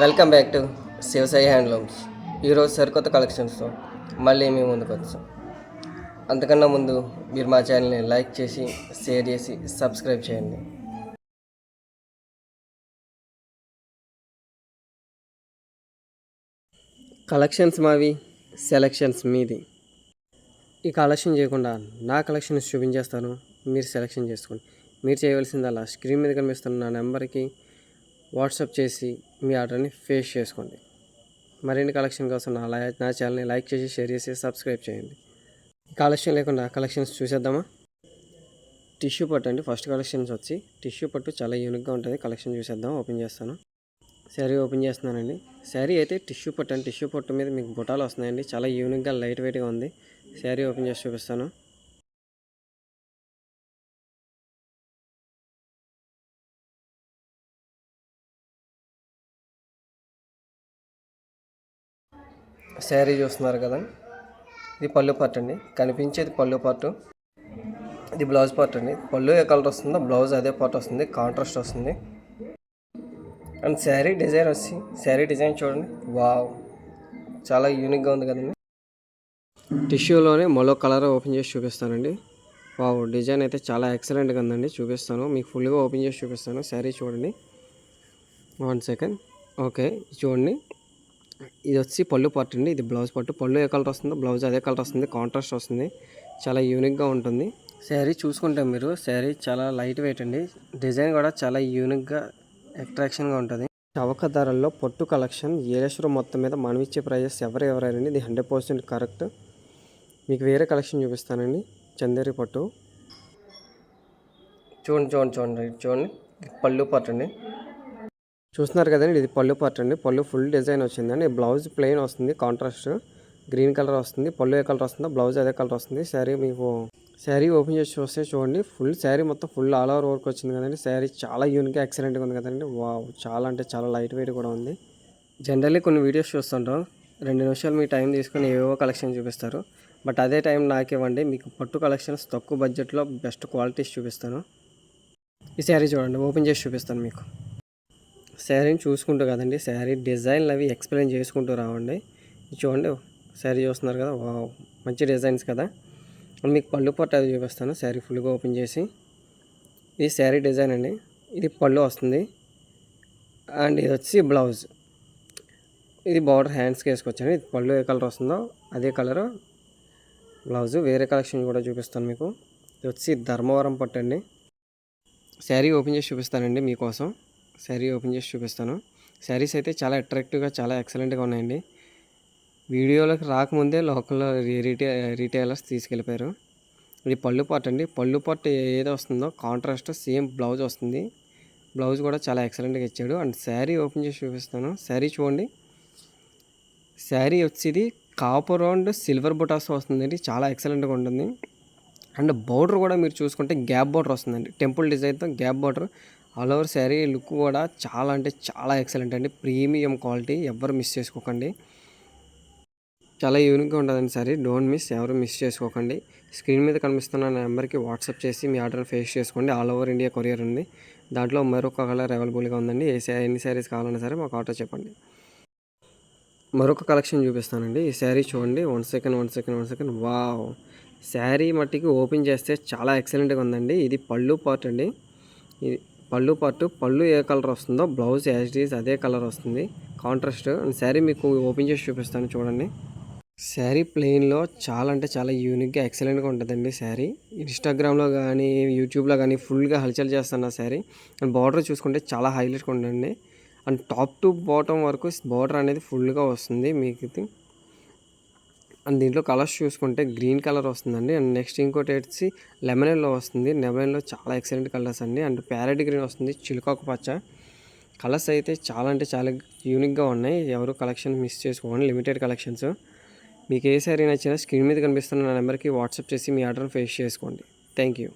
Welcome back to Shivasai handlooms. ఈరోజు సరికొత్త కలెక్షన్స్తో మళ్ళీ మేము ముందుకు వచ్చాం. అంతకన్నా ముందు మీరు మా ఛానల్ని లైక్ చేసి, షేర్ చేసి, సబ్స్క్రైబ్ చేయండి. కలెక్షన్స్ మావి, సెలెక్షన్స్ మీది. ఈ కలెక్షన్ చేయకుండా నా కలెక్షన్స్ చూపించేస్తాను, మీరు సెలెక్షన్ చేసుకోండి. మీరు చేయవలసిందల్లా స్క్రీన్ మీద కనిపిస్తున్న నా నెంబర్కి వాట్సాప్ చేసి మీ ఆర్డర్ని ఫేస్ చేసుకోండి. మరిన్ని కలెక్షన్ కోసం నా ఛానల్ని లైక్ చేసి, షేర్ చేసి, సబ్స్క్రైబ్ చేయండి. కలెక్షన్ లేకుండా కలెక్షన్స్ చూసేద్దామా? టిష్యూ పట్టు అండి. ఫస్ట్ కలెక్షన్స్ వచ్చి టిష్యూ పట్టు చాలా యూనిక్గా ఉంటుంది. కలెక్షన్ చూసేద్దాం. ఓపెన్ చేస్తాను. శారీ ఓపెన్ చేస్తున్నానండి. శారీ అయితే టిష్యూ పట్టు అండి. టిష్యూ పట్టు మీద మీకు బుటాలు వస్తున్నాయండి. చాలా యూనిక్గా లైట్ వెయిట్గా ఉంది. శారీ ఓపెన్ చేసి చూపిస్తాను. శారీ చూస్తున్నారు కదా, ఇది పళ్ళు పార్ట్ అండి. కనిపించేది పళ్ళు పార్ట్. ఇది బ్లౌజ్ పార్ట్ అండి. పళ్ళు ఏ కలర్ వస్తుందో బ్లౌజ్ అదే పార్ట్ వస్తుంది, కాంట్రాస్ట్ వస్తుంది. అండ్ శారీ డిజైన్ వచ్చి, శారీ డిజైన్ చూడండి, వావ్, చాలా యూనిక్గా ఉంది కదండి. టిష్యూలోనే మరో కలర్ ఓపెన్ చేసి చూపిస్తానండి. వావ్, డిజైన్ అయితే చాలా ఎక్సలెంట్గా ఉందండి. చూపిస్తాను మీకు, ఫుల్గా ఓపెన్ చేసి చూపిస్తాను. శారీ చూడండి, 1 సెకండ్. ఓకే, చూడండి, ఇది వచ్చి పళ్ళు పార్ట్ అండి. ఇది బ్లౌజ్ పార్ట్. పళ్ళు ఏ కలర్ వస్తుందో బ్లౌజ్ అదే కలర్ వస్తుంది, కాంట్రాస్ట్ వస్తుంది. చాలా యూనిక్గా ఉంటుంది. శారీ చూసుకుంటే మీరు, శారీ చాలా లైట్ వెయిట్ అండి. డిజైన్ కూడా చాలా యూనిక్గా అట్రాక్షన్గా ఉంటుంది. చవక ధరల్లో పట్టు కలెక్షన్ ఏలేశ్వరం మొత్తం మీద మనం ఇచ్చే ప్రైజెస్ ఎవరైనా ఇది 100% కరెక్ట్. మీకు వేరే కలెక్షన్ చూపిస్తానండి. చందేరి పట్టు చూడండి, పళ్ళు పార్ట్ అండి. చూస్తున్నారు కదండి, ఇది పళ్ళు పార్ట్ అండి. పళ్ళు ఫుల్ డిజైన్ వచ్చిందండి. బ్లౌజ్ ప్లెయిన్ వస్తుంది, కాంట్రాస్ట్ గ్రీన్ కలర్ వస్తుంది. పళ్ళు ఏ కలర్ వస్తుందో బ్లౌజ్ అదే కలర్ వస్తుంది. శారీ ఓపెన్ చేసి చూస్తే చూడండి, ఫుల్ శారీ మొత్తం ఫుల్ ఆల్ ఓవర్ వర్క్ వచ్చింది కదండి. శారీ చాలా యూనిక్గా ఎక్సలెంట్గా ఉంది కదండి. వావ్, చాలా అంటే చాలా లైట్ వెయిట్ కూడా ఉంది. జనరల్లీ కొన్ని వీడియోస్ చూస్తుంటాం, 2 నిమిషాలు మీ టైం తీసుకొని ఏవో కలెక్షన్ చూపిస్తారు. బట్ అదే టైం నాకు ఇవ్వండి, మీకు పట్టు కలెక్షన్స్ తక్కువ బడ్జెట్లో బెస్ట్ క్వాలిటీస్ చూపిస్తాను. ఈ శారీ చూడండి, ఓపెన్ చేసి చూపిస్తాను మీకు. శారీని చూసుకుంటూ కదండి, శారీ డిజైన్లు అవి ఎక్స్ప్లెయిన్ చేసుకుంటూ రావండి. చూడండి, శారీ చూస్తున్నారు కదా, వావ్, మంచి డిజైన్స్ కదా. మీకు పళ్ళు పట్టు అది చూపిస్తాను. శారీ ఫుల్గా ఓపెన్ చేసి, ఇది శారీ డిజైన్ అండి. ఇది పళ్ళు వస్తుంది అండ్ ఇది వచ్చి బ్లౌజ్. ఇది బార్డర్ హ్యాండ్స్కి వేసుకోవచ్చండి. ఇది పళ్ళు ఏ కలర్ వస్తుందో అదే కలర్ బ్లౌజు. వేరే కలెక్షన్ కూడా చూపిస్తాను మీకు. ఇది వచ్చి ధర్మవరం పట్టు అండి. శారీ ఓపెన్ చేసి చూపిస్తానండి మీకోసం. శారీ ఓపెన్ చేసి చూపిస్తాను. శారీస్ అయితే చాలా అట్రాక్టివ్గా, చాలా ఎక్సలెంట్గా ఉన్నాయండి. వీడియోలోకి రాకముందే లోకల్లో రీటైలర్స్ తీసుకెళ్ళిపోయారు. ఇది పళ్ళు పార్ట్ అండి. పళ్ళు పార్ట్ ఏదో వస్తుందో కాంట్రాస్ట్ సేమ్ బ్లౌజ్ వస్తుంది. బ్లౌజ్ కూడా చాలా ఎక్సలెంట్గా ఇచ్చాడు. అండ్ శారీ ఓపెన్ చేసి చూపిస్తాను. శారీ చూడండి, శారీ వచ్చేది కాపర్ అండ్ సిల్వర్ బుటాస్ వస్తుందండి. చాలా ఎక్సలెంట్గా ఉంటుంది. అండ్ బోర్డర్ కూడా మీరు చూసుకుంటే గ్యాప్ బోర్డర్ వస్తుందండి. టెంపుల్ డిజైన్తో gap border. All over sari look కూడా చాలా అంటే చాలా ఎక్సలెంట్ అండి. ప్రీమియం క్వాలిటీ, ఎవరు మిస్ చేసుకోకండి. చాలా యూనిక్గా ఉంటుందండి శారీ. డోంట్ మిస్, ఎవరు మిస్ చేసుకోకండి. స్క్రీన్ మీద కనిపిస్తున్న నెంబర్కి వాట్సాప్ చేసి మీ ఆర్డర్ ఫేస్ చేసుకోండి. ఆల్ ఓవర్ ఇండియా కొరియర్ ఉంది. దాంట్లో మరొక కలర్ అవైలబుల్గా ఉందండి. ఎన్ని శారీస్ కావాలన్నా సరే మాకు ఆర్డర్ చెప్పండి. మరొక కలెక్షన్ చూపిస్తానండి. ఈ శారీ చూడండి, 1 సెకండ్. వావ్, శారీ మట్టికి ఓపెన్ చేస్తే చాలా ఎక్సలెంట్గా ఉందండి. ఇది పళ్ళు పార్ట్ అండి. ఇది పళ్ళు పార్ట్. పళ్ళు ఏ కలర్ వస్తుందో బ్లౌజ్ యాజ్ ఇట్ ఈజ్ అదే కలర్ వస్తుంది, కాంట్రాస్ట్. శారీ మీకు ఓపెన్ చేసి చూపిస్తాను చూడండి. శారీ ప్లెయిన్లో చాలా అంటే చాలా యూనిక్గా ఎక్సలెంట్గా ఉంటుందండి. శారీ ఇన్స్టాగ్రామ్లో కానీ యూట్యూబ్లో కానీ ఫుల్గా హల్చల్ చేస్తున్న శారీ. అండ్ బార్డర్ చూసుకుంటే చాలా హైలైట్గా ఉంటుందండి. అండ్ టాప్ టు బాటమ్ వరకు బార్డర్ అనేది ఫుల్గా వస్తుంది మీకు. అండ్ దీంట్లో కలర్స్ చూసుకుంటే గ్రీన్ కలర్ వస్తుందండి. అండ్ నెక్స్ట్ ఇంకోటి వచ్చి లెమన్ ఎల్లో వస్తుంది. లెమన్ ఎల్లో చాలా ఎక్సలెంట్ కలర్స్ అండి. అండ్ ప్యారెట్ గ్రీన్ వస్తుంది, చిలుకాకు పచ్చ. కలర్స్ అయితే చాలా అంటే చాలా యూనిక్గా ఉన్నాయి. ఎవరు కలెక్షన్ మిస్ చేసుకోండి, లిమిటెడ్ కలెక్షన్స్. మీకు ఏ శారీ నచ్చినా స్క్రీన్ మీద కనిపిస్తున్న నా నెంబర్కి వాట్సాప్ చేసి మీ ఆర్డర్ ఫేస్ చేసుకోండి. Thank you.